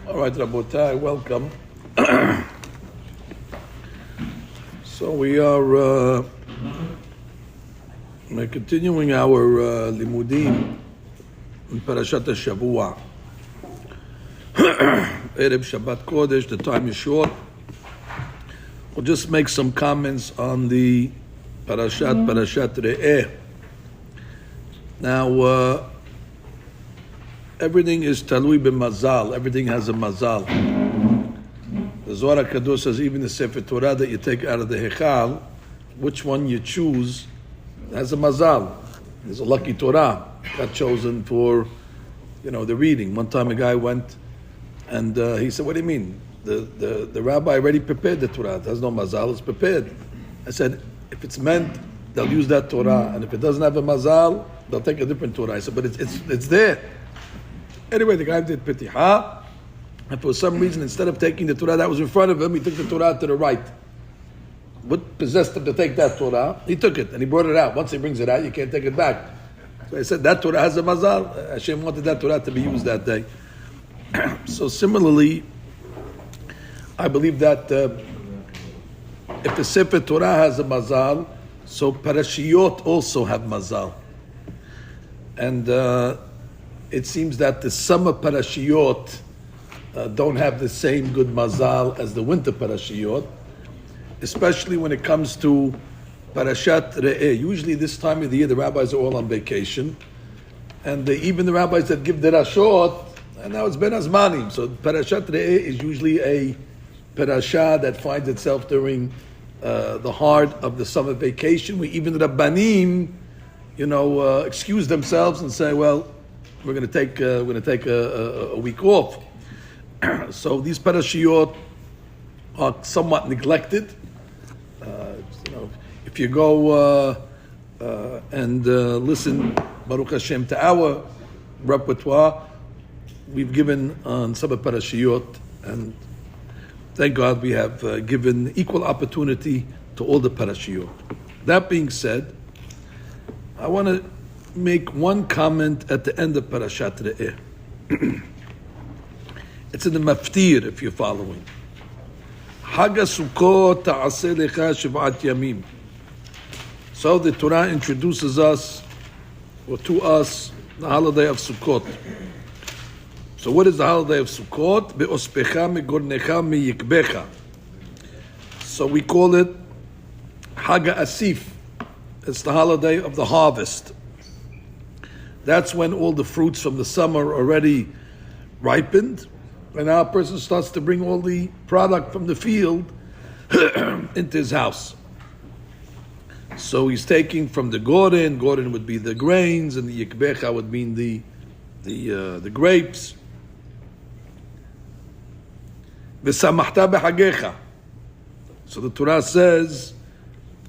All right, Rabotai, welcome. So we are continuing our limudim in Parashat Shavua. Erev Shabbat Kodesh, the time is short. We'll just make some comments on the Parashat Re'eh. Now, everything is talui b'mazal. Everything has a mazal. The Zohar HaKadosh says even the Sefer Torah that you take out of the Hechal, which one you choose has a mazal. There's a lucky Torah got chosen for, the reading. One time a guy went and he said, "What do you mean? The rabbi already prepared the Torah. It has no mazal. It's prepared." I said, "If it's meant, they'll use that Torah, and if it doesn't have a mazal, they'll take a different Torah." I said, "But it's there." Anyway, the guy did Petiha, and for some reason, instead of taking the Torah that was in front of him, he took the Torah to the right. What possessed him to take that Torah? He took it, and he brought it out. Once he brings it out, you can't take it back. So I said, that Torah has a mazal. Hashem wanted that Torah to be used that day. So similarly, I believe that if the Sefer Torah has a mazal, so Parashiyot also have mazal. And it seems that the summer Parashiyot don't have the same good mazal as the winter Parashiyot, especially when it comes to Parashat Re'eh. Usually this time of the year, the rabbis are all on vacation, and even the rabbis that give the Rashot, and now it's Ben Azmanim. So Parashat Re'eh is usually a parasha that finds itself during the heart of the summer vacation, where even the Rabbanim, excuse themselves and say, "Well, we're going to take a week off." So these parashiyot are somewhat neglected. If you go and listen, Baruch Hashem, to our repertoire, we've given on some parashiyot, and thank God we have given equal opportunity to all the parashiyot. That being said, I want to make one comment at the end of Parashat Re'eh. It's in the Maftir, if you're following. Hag HaSukkot ta'aseh lecha shiv'at yamim. So the Torah introduces us, or to us, the holiday of Sukkot. So what is the holiday of Sukkot? Be'ospecha megornecha meyikbecha. So we call it Hag HaAsif. It's the holiday of the harvest. That's when all the fruits from the summer are already ripened, and now a person starts to bring all the product from the field into his house. So he's taking from the Goren. Goren would be the grains, and the Yikbecha would mean the grapes. V'samachta b'hagecha. So the Torah says,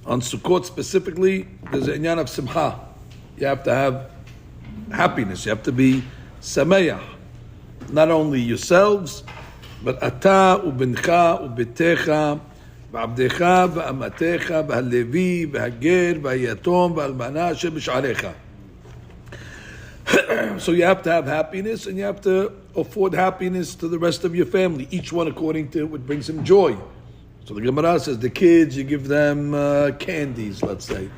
on Sukkot specifically, there's an inyan of simcha. You have to have happiness. You have to be sameach. Not only yourselves, but ata u'bincha u'bitecha v'abdecha v'amatecha v'halevi v'hager v'hayatom v'almana sheb'sharecha. So you have to have happiness, and you have to afford happiness to the rest of your family, each one according to what brings him joy. So the Gemara says the kids, you give them candies, let's say.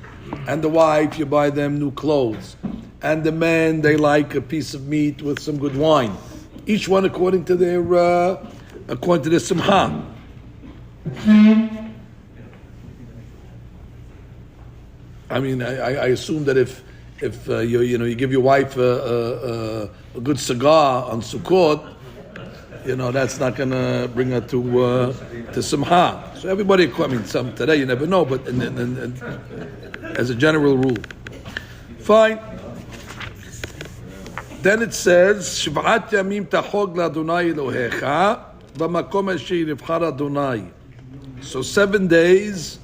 And the wife, you buy them new clothes. And the men, they like a piece of meat with some good wine. Each one according to their simcha. I mean, I assume that if you give your wife a good cigar on Sukkot, that's not going to bring her to simcha. So everybody, some today you never know, but as a general rule, fine. Then it says, Shiv'at yamim tachog la'Adonai Elohecha b'makom asher yivchar Adonai. So 7 days,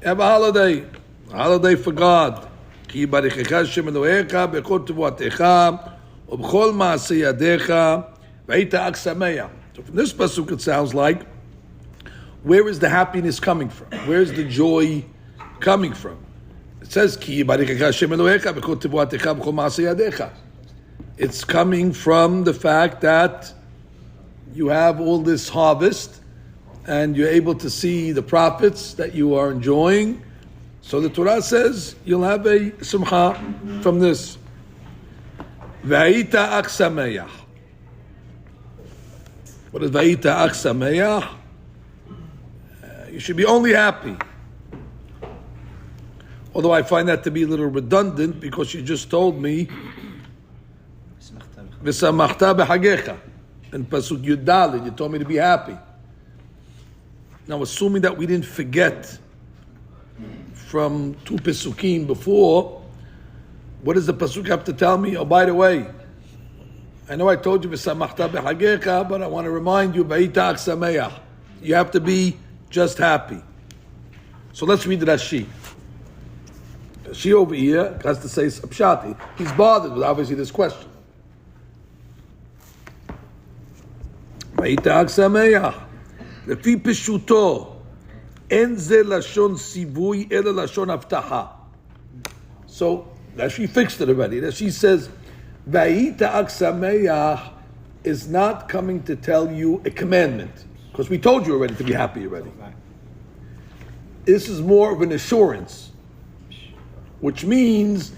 have a holiday for God. Ki yibarichecha Hashem Elohecha b'chol tevuatecha u'b'chol ma'aseh yadecha v'hita ag sameach. So from this pasuk it sounds like, where is the happiness coming from? Where is the joy coming from? It says, Ki yibarichecha Hashem Elohecha b'chol tevuatecha b'chol ma'aseh yadecha. It's coming from the fact that you have all this harvest, and you're able to see the profits that you are enjoying. So the Torah says you'll have a simcha from this. V'ayita ach sameach. What is v'ayita ach sameach? You should be only happy. Although I find that to be a little redundant because you just told me v'samachta b'chagecha. In Pasuk Yud Daled, you told me to be happy. Now, assuming that we didn't forget from 2 Pesukim before, what does the Pasuk have to tell me? Oh, by the way, I know I told you v'samachta b'chagecha, but I want to remind you, v'ayita ach sameach. You have to be just happy. So let's read the Rashi. Rashi over here has to say Pshat. He's bothered with obviously this question. V'ayita ach sameach. לפי פשוטו, אין זה לשון סיווי, אלא לשון הבטחה. So, she fixed it already. She says, והיית אך שמח is not coming to tell you a commandment. Because we told you already to be happy already. This is more of an assurance. Which means,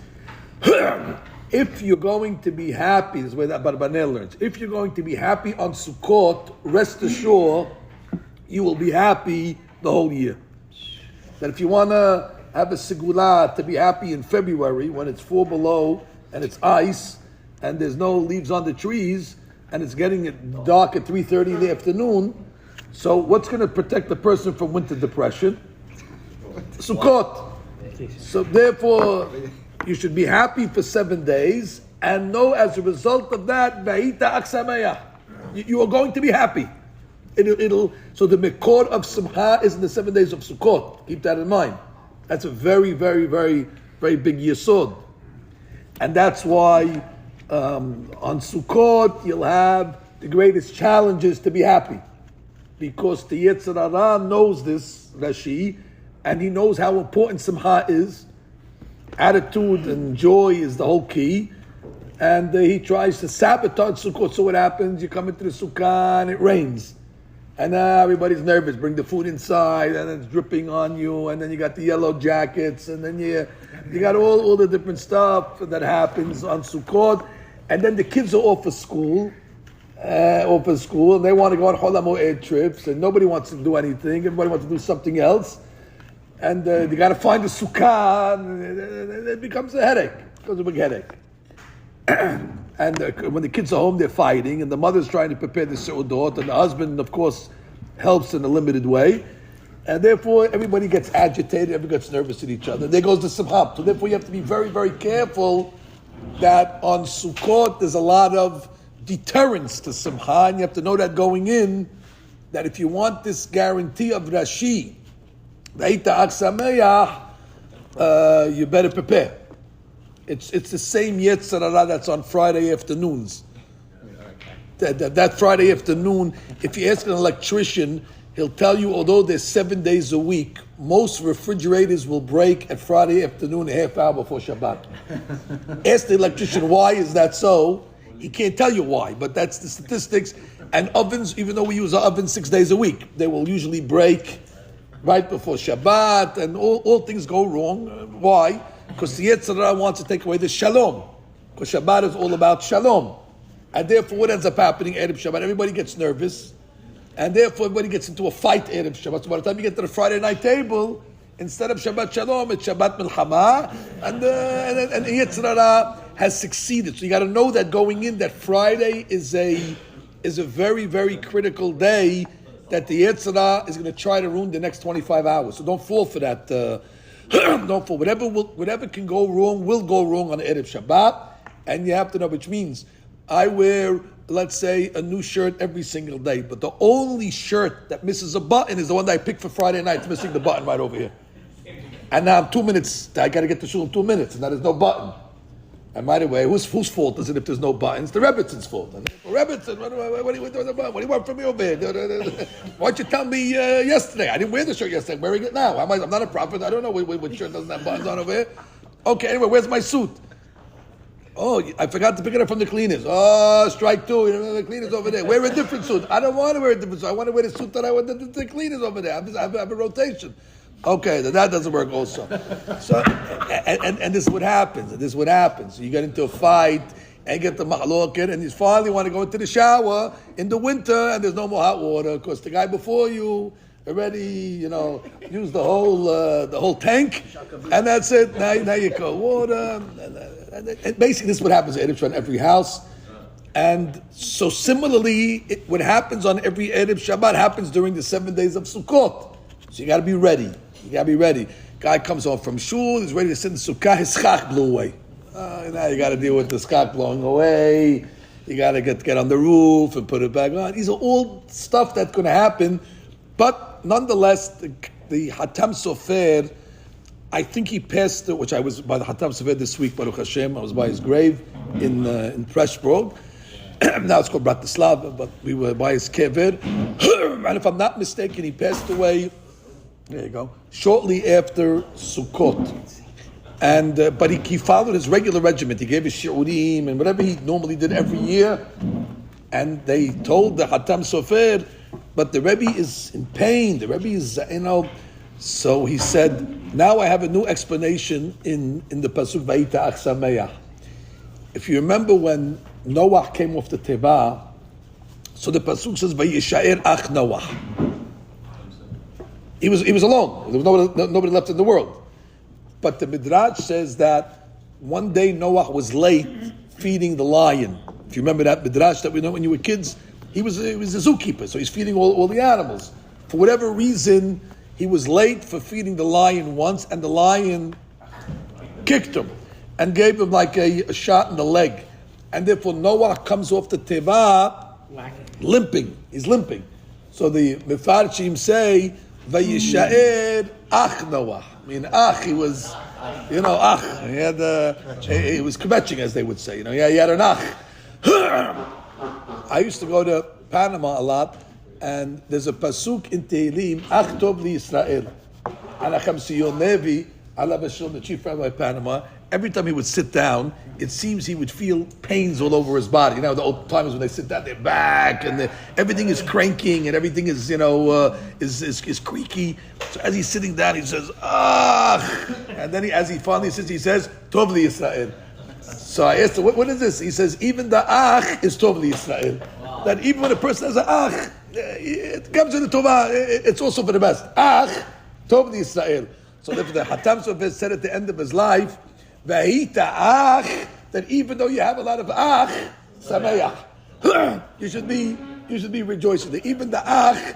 if you're going to be happy, this is where that Barbanel learns, if you're going to be happy on Sukkot, rest assured, you will be happy the whole year. That if you want to have a segula to be happy in February when it's 4 below and it's ice and there's no leaves on the trees and it's getting dark at 3:30 in the afternoon, so what's going to protect the person from winter depression? Sukkot. So therefore, you should be happy for 7 days and know as a result of that, v'ayita ach sameach. You are going to be happy. So the Mekor of Simcha is in the 7 days of Sukkot. Keep that in mind. That's a very, very, very, very big yesod. And that's why on Sukkot you'll have the greatest challenges to be happy. Because the Yetzer Hara knows this, Rashi, and he knows how important Simcha is. Attitude and joy is the whole key. And he tries to sabotage Sukkot. So what happens? You come into the Sukkah and it rains. And now everybody's nervous. Bring the food inside, and it's dripping on you. And then you got the yellow jackets, and then you got all the different stuff that happens on Sukkot. And then the kids are off of school, and they want to go on Chol HaMoed trips, and nobody wants to do anything. Everybody wants to do something else, and they got to find a sukkah. And it becomes a headache. It becomes a big headache. And when the kids are home, they're fighting, and the mother's trying to prepare the seudot, and the husband, of course, helps in a limited way, and therefore everybody gets agitated, everybody gets nervous at each other. There goes the simcha. So therefore, you have to be very, very careful that on Sukkot there's a lot of deterrence to simcha, and you have to know that going in, that if you want this guarantee of Rashi, v'ayita ach sameach, you better prepare. It's the same Yetzer Hara that's on Friday afternoons. That Friday afternoon, if you ask an electrician, he'll tell you, although there's 7 days a week, most refrigerators will break at Friday afternoon a half hour before Shabbat. Ask the electrician, why is that so? He can't tell you why, but that's the statistics. And ovens, even though we use an oven 6 days a week, they will usually break right before Shabbat, and all things go wrong. Why? Because the Yetzer Hara wants to take away the shalom. Because Shabbat is all about shalom. And therefore, what ends up happening, Erev Shabbat, everybody gets nervous. And therefore, everybody gets into a fight, Erev Shabbat. So by the time you get to the Friday night table, instead of Shabbat Shalom, it's Shabbat Milchama. And Yetzer Hara has succeeded. So you got to know that going in, that Friday is a very, very critical day that the Yetzer Hara is going to try to ruin the next 25 hours. So don't fall for that. Don't fall. Whatever can go wrong will go wrong on Erev Shabbat, and you have to know, which means I wear, let's say, a new shirt every single day, but the only shirt that misses a button is the one that I picked for Friday night. It's missing the button right over here. And now I'm 2 minutes, I got to get to shul in 2 minutes, and now there's no button. And by the way, whose fault is it if there's no buttons? The Rebbitzon's fault. Rebbitzon, what do you want from me over here? Why'd you tell me yesterday? I didn't wear the shirt yesterday. I'm wearing it now. I'm not a prophet. I don't know what shirt doesn't have buttons on over here. Okay, anyway, where's my suit? Oh, I forgot to pick it up from the cleaners. Oh, strike two. The cleaners over there. Wear a different suit. I don't want to wear a different suit. I want to wear the suit that I want the cleaners over there. I have a rotation. Okay, that doesn't work also. So, and this is what happens. And this is what happens. You get into a fight and get the mahloket, and you finally want to go into the shower in the winter, and there's no more hot water because the guy before you already, used the whole tank, and that's it. Now you cold water, and basically this is what happens at Erev Shabbat in every house. And so similarly, what happens on every Erev Shabbat happens during the 7 days of Sukkot. So you got to be ready. Guy comes home from shul, he's ready to sit in the sukkah. His schach blew away. Now you got to deal with the schach blowing away. You got to get on the roof and put it back on. These are all stuff that's going to happen. But nonetheless, the Hatam Sofer, I think he passed, which I was by the Hatam Sofer this week, Baruch Hashem. I was by his grave in Pressburg. Now it's called Bratislava, but we were by his kever. And if I'm not mistaken, he passed away, there you go, shortly after Sukkot. And but he followed his regular regiment. He gave his shiurim and whatever he normally did every year. And they told the Hatam Sofer, but the Rebbe is in pain. The Rebbe is, So he said, now I have a new explanation in the pasuk Vayita Ach Sameach. If you remember when Noah came off the Teva, so the pasuk says Vayishaer Ach Noah. He was alone. There was nobody left in the world. But the Midrash says that one day Noah was late feeding the lion. If you remember that Midrash that we know when you were kids, he was a zookeeper, so he's feeding all the animals. For whatever reason, he was late for feeding the lion once, and the lion kicked him and gave him like a shot in the leg. And therefore Noah comes off the Teva limping. He's limping. So the Mefarshim say, Vayishaer Ach Noah. I mean, Ach, he was, Ach. He had, he was kvetching, as they would say. He had an Ach. I used to go to Panama a lot, and there's a pasuk in Tehillim, Ach Tov Li-Yisrael. Anachem Sion Nevi, Allah Bashir, the chief rabbi of Panama, every time he would sit down, it seems he would feel pains all over his body. The old timers when they sit down, their back, and everything is cranking, and everything is, is creaky. So as he's sitting down, he says, ah, and then as he finally sits, he says, Tov Li-Yisrael. So I asked him, what is this? He says, even the Ach is Tov Li-Yisrael. Wow. That even when a person has an Ach, it comes to the Tovah, it's also for the best. Ach, Tov Li-Yisrael. So therefore the Hatam Sofer said at the end of his life, Vahita Ach, that even though you have a lot of Ach, Sameach, you should be rejoicing. That even the Ach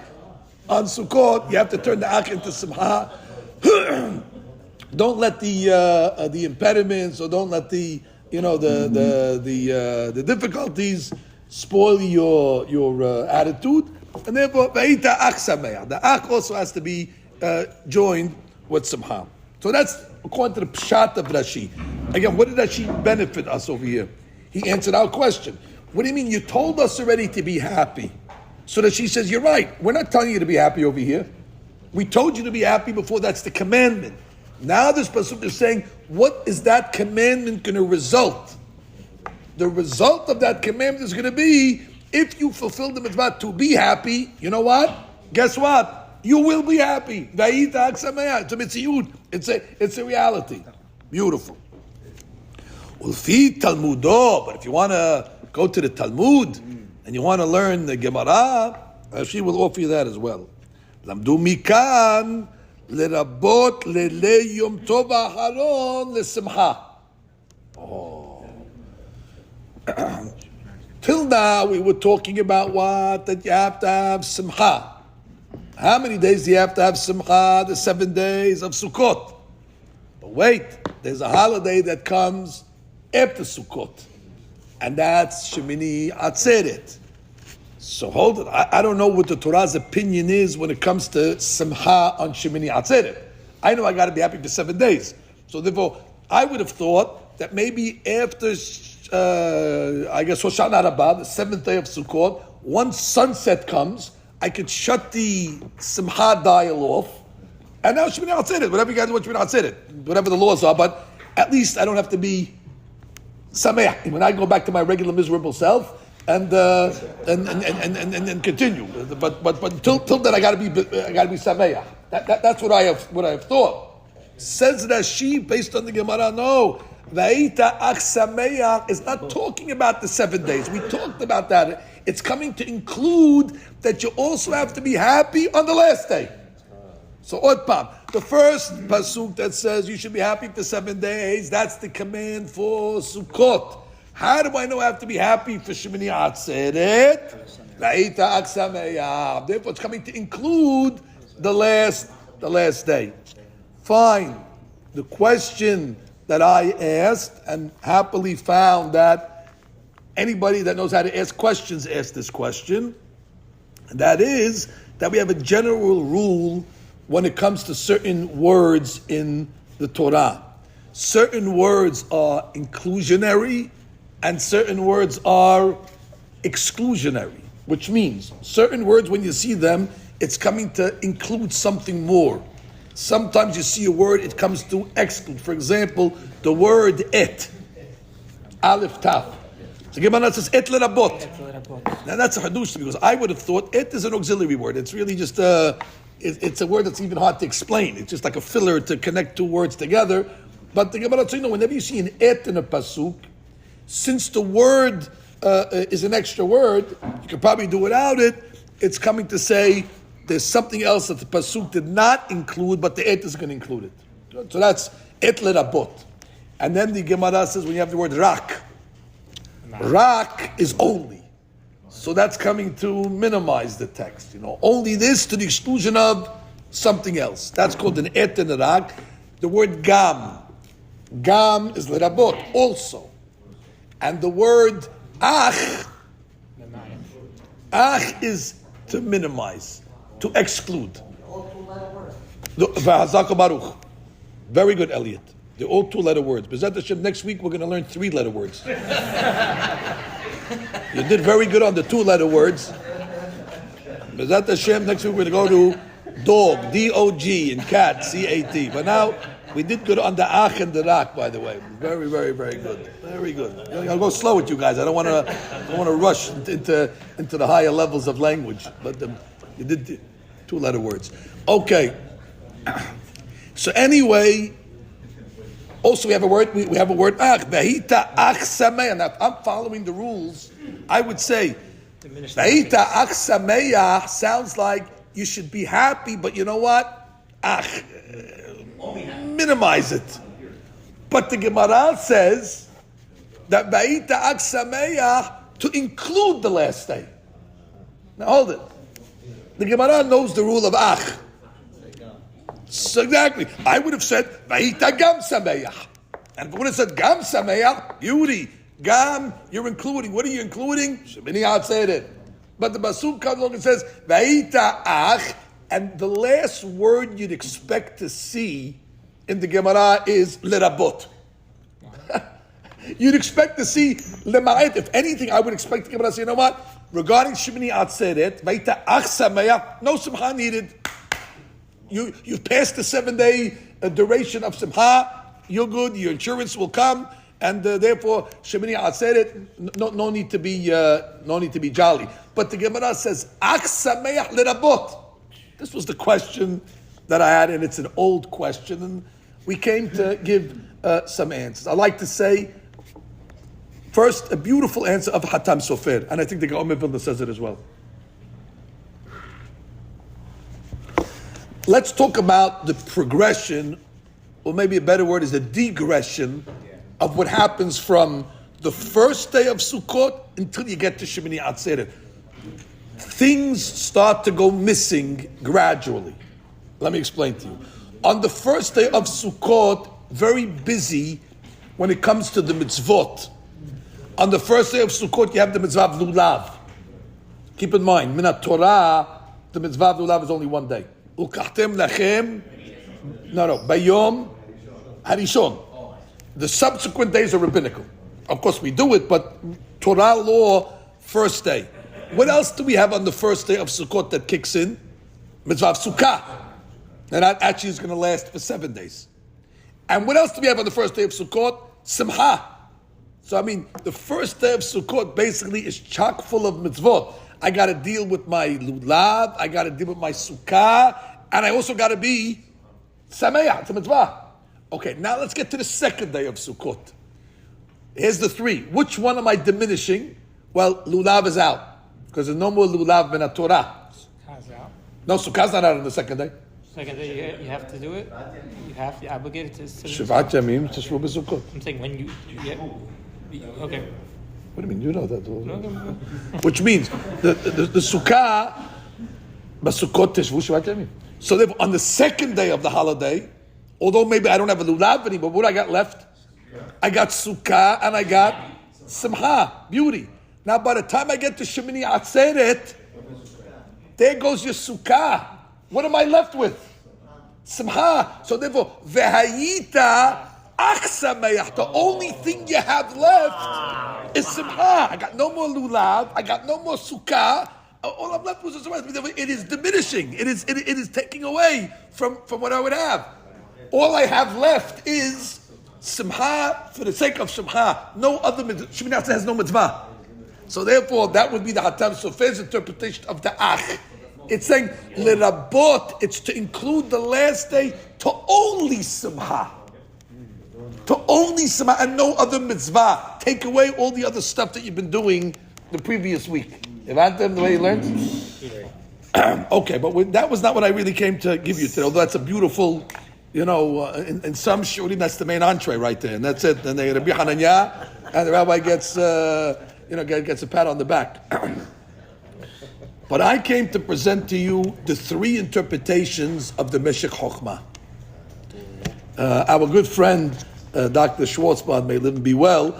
on Sukkot, you have to turn the Ach into Simcha. Don't let the impediments, or don't let the difficulties spoil your attitude. And therefore, Vahita Ach Sameach. The Ach also has to be joined with Simcha. So that's according to the Pshat of Rashi. Again, what did Rashi benefit us over here? He answered our question. What do you mean? You told us already to be happy. So Rashi says, you're right. We're not telling you to be happy over here. We told you to be happy before. That's the commandment. Now this pasuk is saying, what is that commandment going to result? The result of that commandment is going to be, if you fulfill the mitzvah to be happy, you know what? Guess what? You will be happy. It's a mitziyut. It's a reality. Beautiful. Ulfi Talmudo, but if you want to go to the Talmud and you want to learn the Gemara, she will offer you that as well. Lamdu mikan lerabot lele yom tov aharon lesimcha. Till now we were talking about what? That you have to have simcha. How many days do you have to have simcha? The 7 days of Sukkot. But wait, there's a holiday that comes after Sukkot, and that's Shemini Atzeret. So hold it. I don't know what the Torah's opinion is when it comes to Simcha on Shemini Atzeret. I know I got to be happy for 7 days. So therefore, I would have thought that maybe after, I guess Hoshana Rabbah, the 7th day of Sukkot, once sunset comes, I could shut the Simcha dial off, and now Shemini Atzeret, whatever you guys want Shemini Atzeret, whatever the laws are, but at least I don't have to be sameach. When I go back to my regular miserable self and continue, but until then I gotta be sameach. That's what I have thought. Says Rashi based on the Gemara. No, Va'ita ach sameach is not talking about the 7 days. We talked about that. It's coming to include that you also have to be happy on the last day. So, the first pasuk that says you should be happy for 7 days, that's the command for Sukkot. How do I know I have to be happy for Shemini Atzeret? Va'ita ach sameach. Therefore, it's coming to include the last day. Fine. The question that I asked and happily found that anybody that knows how to ask questions ask this question. And that is that we have a general rule when it comes to certain words in the Torah. Certain words are inclusionary and certain words are exclusionary, which means certain words, when you see them, it's coming to include something more. Sometimes you see a word, it comes to exclude. For example, the word et, aleph taf. So Gemara says et lerabot. Now that's a hadush because I would have thought et is an auxiliary word. It's really just it's a word that's even hard to explain. It's just like a filler to connect two words together. But the Gemara says, whenever you see an et in a pasuk, since the word is an extra word, you could probably do without it. It's coming to say there's something else that the pasuk did not include, but the et is going to include it. So that's et lerabot. And then the Gemara says when you have the word rak is only. So that's coming to minimize the text. Only this to the exclusion of something else. That's called an et and a rak. The word gam is lerabot also. And the word ach is to minimize, to exclude. Baruch. Very good, Elliot. They're all 2-letter words. B'ezrat Hashem, next week we're going to learn 3-letter words. You did very good on the 2-letter words. B'ezrat Hashem, next week we're going to go to dog, D-O-G, and cat, C-A-T. But now, we did good on the ach and the rak, by the way. Very, very, very good. Very good. I'll go slow with you guys. I don't want to rush into the higher levels of language. But you did 2-letter words. Okay. So anyway, also we have a word. We have a word ach. V'hita ach sameach. Now, if I'm following the rules, I would say v'hita ach sameach sounds like you should be happy, but you know what? Ach. Minimize it. But the Gemara says that Ba'ita Ach Sameach to include the last day. Now hold it. The Gemara knows the rule of Ach. So exactly. I would have said Ba'ita Gam Sameach. And if I would have said Gam Sameach, beauty. Gam, you're including. What are you including? Shemini Atzeret. But the Pasuk comes along and says Ba'ita Ach. And the last word you'd expect to see in the Gemara is lerabot. You'd expect to see lema'et. If anything, I would expect the Gemara to say, you know what? Regarding Shemini Atzeret, Vayita ach sameach, no simcha needed. You've passed the 7-day duration of simcha. You're good. Your insurance will come, and therefore Shemini Atzeret, no need to be jolly. But the Gemara says ach sameach lerabot. This was the question that I had, and it's an old question, and we came to give some answers. I like to say, first, a beautiful answer of Hatam Sofer, and I think the Gaon Vilna says it as well. Let's talk about the progression, or maybe a better word is the digression of what happens from the first day of Sukkot until you get to Shemini Atzeret. Things start to go missing gradually. Let me explain to you. On the first day of Sukkot, very busy when it comes to the mitzvot. On the first day of Sukkot, you have the mitzvah of lulav. Keep in mind, minat Torah, the mitzvah of lulav is only one day. Ukachtem lachem, bayom harishon. The subsequent days are rabbinical. Of course, we do it, but Torah law, first day. What else do we have on the first day of Sukkot that kicks in? Mitzvah of Sukkah. And that actually is going to last for 7 days. And what else do we have on the first day of Sukkot? Simcha. So I mean, the first day of Sukkot basically is chock full of mitzvot. I got to deal with my lulav, I got to deal with my sukkah, and I also got to be sameach, it's a mitzvah. Okay, now let's get to the second day of Sukkot. Here's the three. Which one am I diminishing? Well, lulav is out, because there's no more lulav ben Torah. Sukkah's out. No, sukkah's not out on the second day. Second day, you have to do it. You're obligated to. Shivat Yamim, Tishru b'Sukkot. I'm saying when you okay. What do you mean? You know that. Which means the sukkah, Sukkot Teshvu Shivat Yamim. So therefore, on the second day of the holiday, although maybe I don't have a lulav anymore, what I got left? I got sukkah and I got simcha, beauty. Now by the time I get to Shemini Atzeret, there goes your sukkah. What am I left with? Simcha. So therefore, vehayita ach sameach. The only thing you have left is simcha. I got no more lulav. I got no more sukkah. All I'm left with is simcha. It is diminishing. It is taking away from what I would have. All I have left is simcha for the sake of simcha. No other mitzvah. Shemini Atzeret has no mitzvah. So therefore, that would be the Hatam Sofer's interpretation of the ach. It's saying, lerabot, it's to include the last day to only simcha. To only simcha and no other mitzvah. Take away all the other stuff that you've been doing the previous week. You understand the way you learned? Okay, but that was not what I really came to give you today, although that's a beautiful, in some shurim, that's the main entree right there, and that's it. Then they Rabbi Hananya, and the rabbi gets a pat on the back. But I came to present to you the three interpretations of the Meshech Chochmah. Our good friend, Dr. Schwartzman, may live and be well,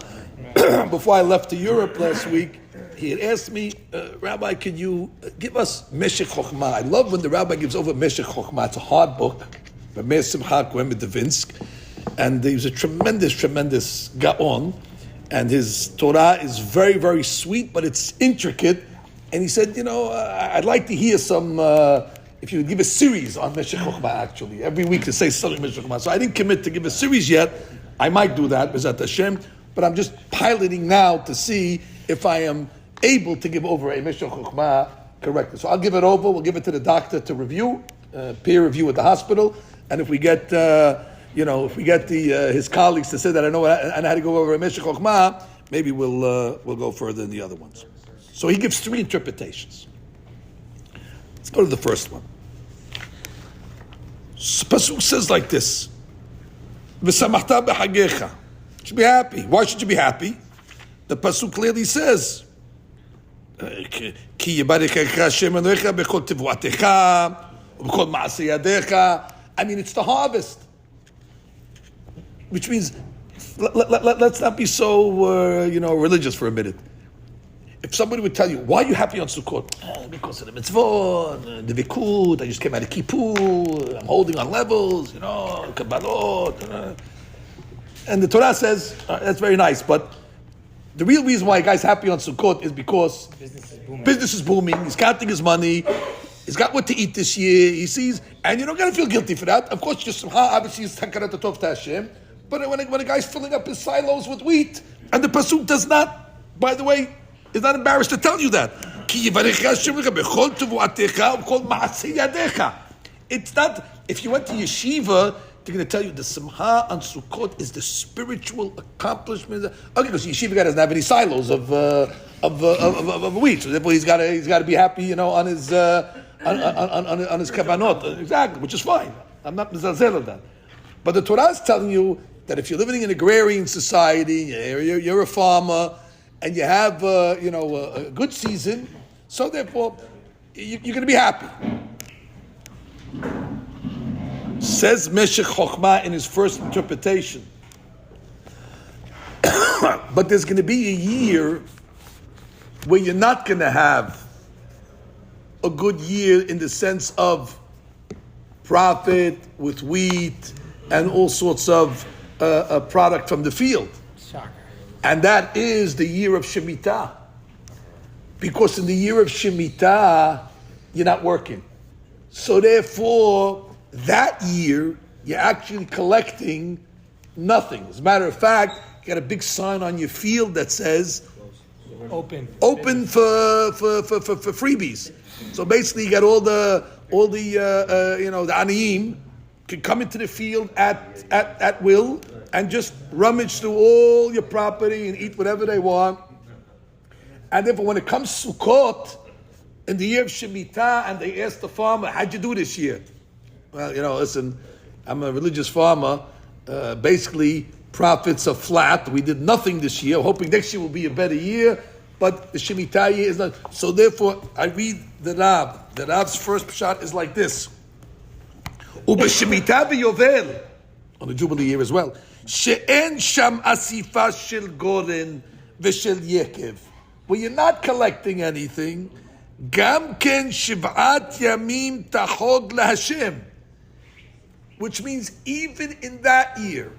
before I left to Europe last week, he had asked me, Rabbi, can you give us Meshech Chochmah? I love when the rabbi gives over Meshech Chochmah. It's a hard book, by Meir Simcha Cohen Medevinsk, and he was a tremendous gaon, and his Torah is very, very sweet, but it's intricate. And he said, I'd like to hear some, if you would give a series on Meshech Chochmah, actually, every week to say something Meshech Chochmah. So I didn't commit to give a series yet. I might do that, B'ezrat Hashem, but I'm just piloting now to see if I am able to give over a Meshech Chochmah correctly. So I'll give it over. We'll give it to the doctor to review, peer review at the hospital, and if we get, his colleagues to say that I know how to go over a Meshech Chochmah, maybe we'll go further than the other ones. So he gives three interpretations. Let's go to the first one. Pasuk says like this: "V'samachta b'chagecha." You should be happy. Why should you be happy? The pasuk clearly says, "Ki yibarechecha Hashem Elohecha b'chol tevuatecha u'b'chol ma'aseh yadecha." I mean, it's the harvest, which means let's not be so religious for a minute. If somebody would tell you, why are you happy on Sukkot? Because of the mitzvot, the vikud, I just came out of Kippur, I'm holding on levels, kabbalot. And the Torah says, that's very nice, but the real reason why a guy's happy on Sukkot is because business is booming, he's counting his money, he's got what to eat this year, he sees, and you don't got to feel guilty for that. Of course, just obviously it's takarat tov to Hashem, but when a guy's filling up his silos with wheat, and the pasuk does not, by the way, is not embarrassed to tell you that. It's not, if you went to yeshiva, they're going to tell you the simcha on Sukkot is the spiritual accomplishment. Okay, because the yeshiva guy doesn't have any silos of wheat, so therefore he's got to be happy, on his kavanot, exactly, which is fine. I'm not mizalzel of that, but the Torah is telling you that if you're living in an agrarian society, you're a farmer, and you have, a good season, so therefore, you're going to be happy. Says Meshech Chochmah in his first interpretation. But there's going to be a year where you're not going to have a good year in the sense of profit with wheat and all sorts of a product from the field. And that is the year of Shemitah. Because in the year of Shemitah, you're not working. So therefore, that year, you're actually collecting nothing. As a matter of fact, you got a big sign on your field that says Open for freebies. So basically, you got all the the aniyim can come into the field at will and just rummage through all your property and eat whatever they want. And therefore, when it comes to Sukkot, in the year of Shemitah, and they ask the farmer, how'd you do this year? Well, listen, I'm a religious farmer. Basically, profits are flat. We did nothing this year, hoping next year will be a better year, but the Shemitah year is not. So therefore, I read the Rav. The Rav's first Parshat is like this. Ube Shemitah v'yovel, on the Jubilee year as well, she'en sham asifa shel goren v'shel yekev, where you're not collecting anything, gam ken shiv'at yamim tachog laHashem, which means even in that year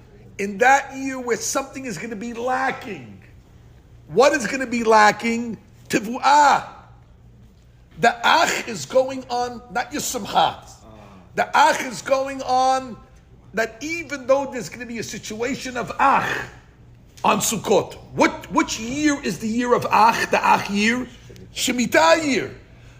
where something is going to be lacking, what is going to be lacking? Tivu'ah. The ach is going on, not your simcha. The ach is going on that even though there's going to be a situation of ach on Sukkot, which year is the year of ach, the ach year? Shemitah year.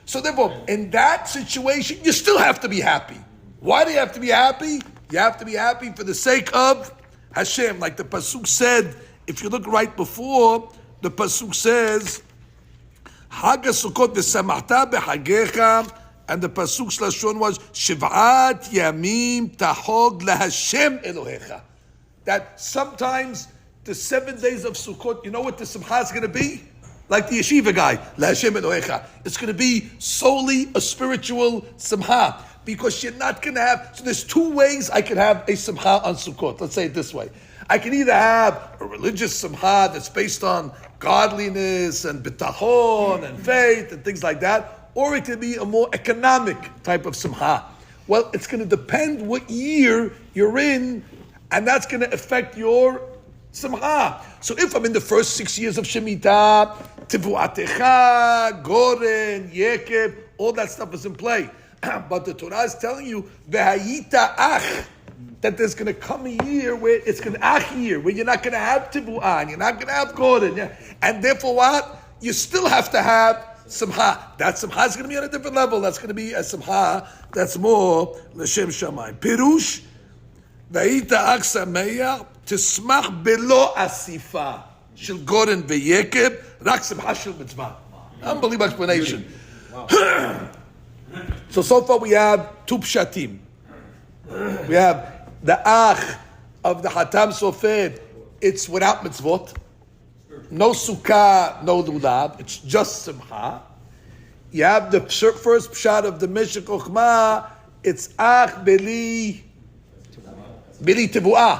So therefore, in that situation, you still have to be happy. Why do you have to be happy? You have to be happy for the sake of Hashem. Like the Pasuk said, if you look right before, the Pasuk says, Hag HaSukkot v'samachta b'chagecha, and the Pasuk's lashon was, Shiv'at yamim tahog laHashem Elohecha. That sometimes the 7 days of Sukkot, you know what the simcha is going to be? Like the yeshiva guy, laHashem Elohecha. It's going to be solely a spiritual simcha. Because you're not going to have, so there's two ways I could have a simcha on Sukkot. Let's say it this way. I can either have a religious simcha that's based on godliness and bitachon and faith and things like that, or it could be a more economic type of simcha. Well, it's going to depend what year you're in, and that's going to affect your simcha. So if I'm in the first 6 years of Shemitah, Tivuatecha, Goren, Yekev, all that stuff is in play. But the Torah is telling you, V'hayita ach, that there's going to come a year where it's going to ach year, where you're not going to have tibu'ah, you're not going to have Gordon, and therefore what? You still have to have simcha. That simcha is going to be on a different level. That's going to be a simcha that's more l'shem shamayim. Pirush, V'hayita ach sameach, tismach belo asifa shel Gordon v'yekev, rak simcha shel mitzvah. Unbelievable explanation. Wow. So far we have two pshatim. We have the ach of the Hatam Sofer. It's without mitzvot. No sukkah, no lulav. It's just simcha. You have the first pshat of the Meshech Chochmah. It's ach beli tivu'ah.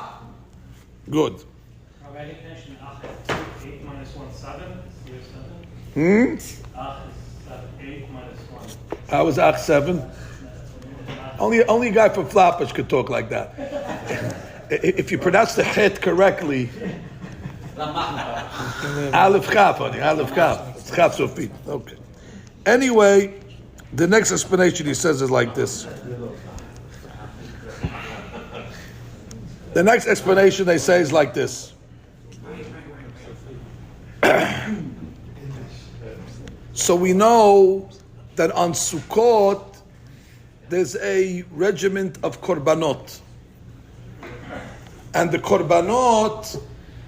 Good. Already mentioned ach is 8 minus 1, 7. Ach is 8 minus 1. How was ach 7? Only a guy from Flatbush could talk like that. If you pronounce the het correctly, Aleph Chaf, Aleph Chaf. It's Chaf Sofi. Okay. Anyway, the next explanation he says is like this. The next explanation they say is like this. So we know that on Sukkot, there's a regiment of korbanot. And the korbanot,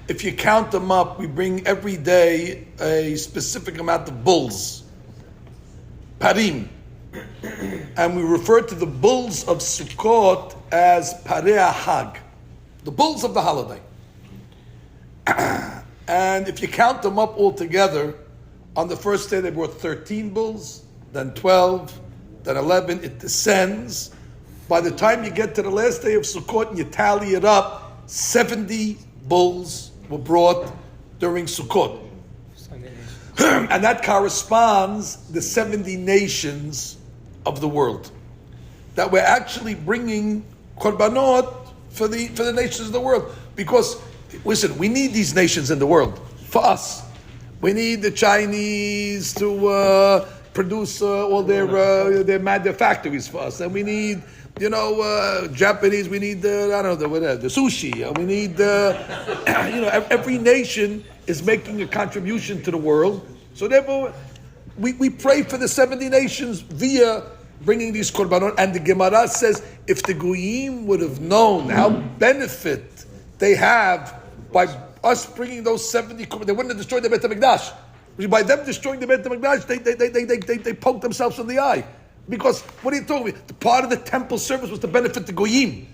if you count them up, we bring every day a specific amount of bulls. Parim. And we refer to the bulls of Sukkot as Parei Hag, the bulls of the holiday. And if you count them up all together, on the first day they brought 13 bulls, then 12, then 11, it descends. By the time you get to the last day of Sukkot and you tally it up, 70 bulls were brought during Sukkot. And that corresponds to the 70 nations of the world. That we're actually bringing korbanot for the nations of the world. Because, listen, we need these nations in the world for us. We need the Chinese to produce all their factories for us, and we need, Japanese. We need the sushi. We need every nation is making a contribution to the world. So therefore, we pray for the 70 nations via bringing these korbanot. And the Gemara says, if the Goyim would have known how benefit they have by us bringing those 70 korbanot, they wouldn't have destroyed the Beit HaMikdash. By them destroying the Beit HaMikdash, they poked themselves in the eye. Because, what are you talking about? The part of the temple service was to benefit the Goyim.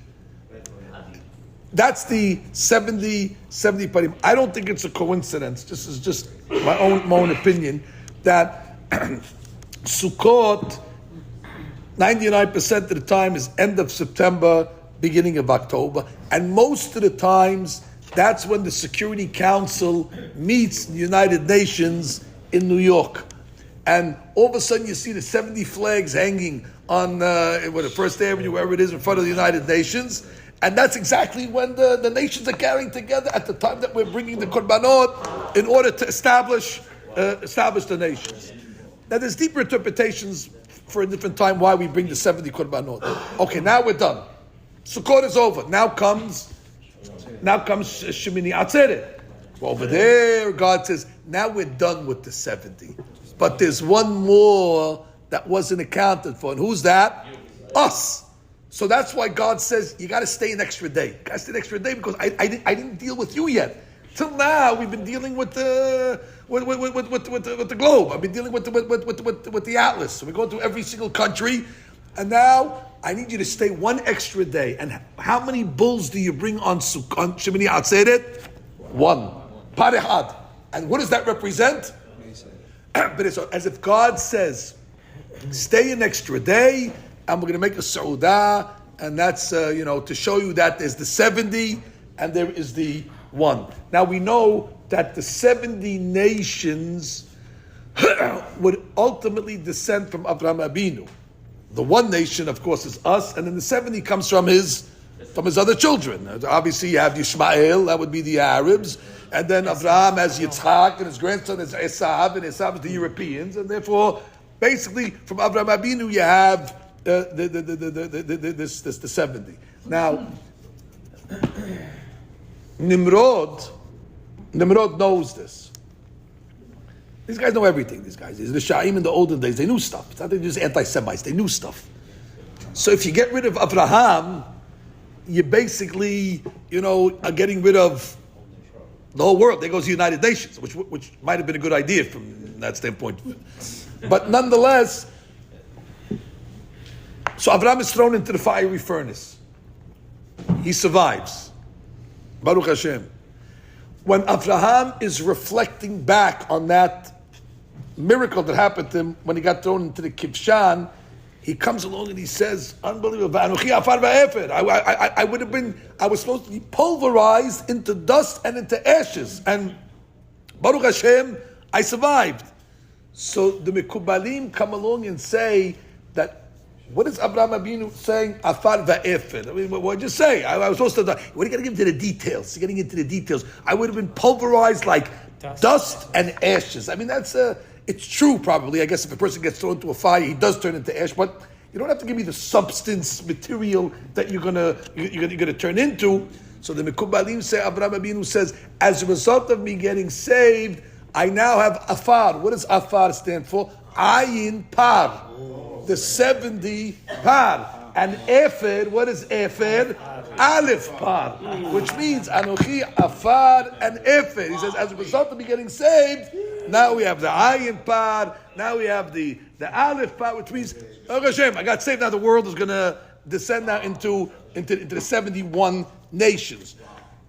That's the 70 parim. I don't think it's a coincidence. This is just my own opinion, that Sukkot, 99% of the time is end of September, beginning of October. And most of the times, that's when the Security Council meets in the United Nations in New York. And all of a sudden you see the 70 flags hanging on the First Avenue, wherever it is, in front of the United Nations. And that's exactly when the nations are gathering together at the time that we're bringing the korbanot in order to establish the nations. Now there's deeper interpretations for a different time why we bring the 70 korbanot. Okay, now we're done. Sukkot is over. Now comes Shemini Atzeret. Over there, God says, now we're done with the 70. But there's one more that wasn't accounted for. And who's that? Us. So that's why God says, you got to stay an extra day. Got to stay an extra day because I didn't deal with you yet. Till now, we've been dealing with the globe. I've been dealing with the atlas. So we go through every single country. And now, I need you to stay one extra day. And how many bulls do you bring on Shemini Atzeret? One. Parehad. And what does that represent? But it's as if God says, stay an extra day, and we're going to make a Sa'udah, and that's, to show you that there's the 70, and there is the 1. Now we know that the 70 nations would ultimately descend from Avraham Abinu. The one nation, of course, is us, and then the 70 comes from his other children. Obviously, you have Yishmael, that would be the Arabs, and then Avraham has Yitzhak, and his grandson is Esav, and Esav is the Europeans, and therefore, basically, from Avraham Abinu, you have the 70. Now, Nimrod knows this. These guys know everything, these guys. The Sha'im in the olden days, they knew stuff. It's not just anti-Semites, they knew stuff. So if you get rid of Avraham, you basically, are getting rid of the whole world. There goes the United Nations, which might have been a good idea from that standpoint. But nonetheless, so Avraham is thrown into the fiery furnace. He survives. Baruch Hashem. When Avraham is reflecting back on that miracle that happened to him when he got thrown into the Kivshan, he comes along and he says, unbelievable, I was supposed to be pulverized into dust and into ashes. And Baruch Hashem, I survived. So the Mekubalim come along and say that, what is Abraham Abinu saying? Afar va'efer. I mean, what did you say? I was supposed to die. What are you going to get into the details? You're getting into the details. I would have been pulverized like dust and ashes. I mean, that's it's true probably. I guess if a person gets thrown into a fire, he does turn into ash. But you don't have to give me the substance material that you're gonna turn into. So the Mekubalim say, Abraham Abinu says, as a result of me getting saved, I now have afar. What does afar stand for? Ayin par. The 70 par. And Efer, what is Efer? Aleph par. Which means Anochi, Afar, and Efer. He says, as a result of me getting saved, now we have the Ayin par, now we have the Aleph par, which means, oh Hashem, I got saved, now the world is going to descend now into the 71 nations.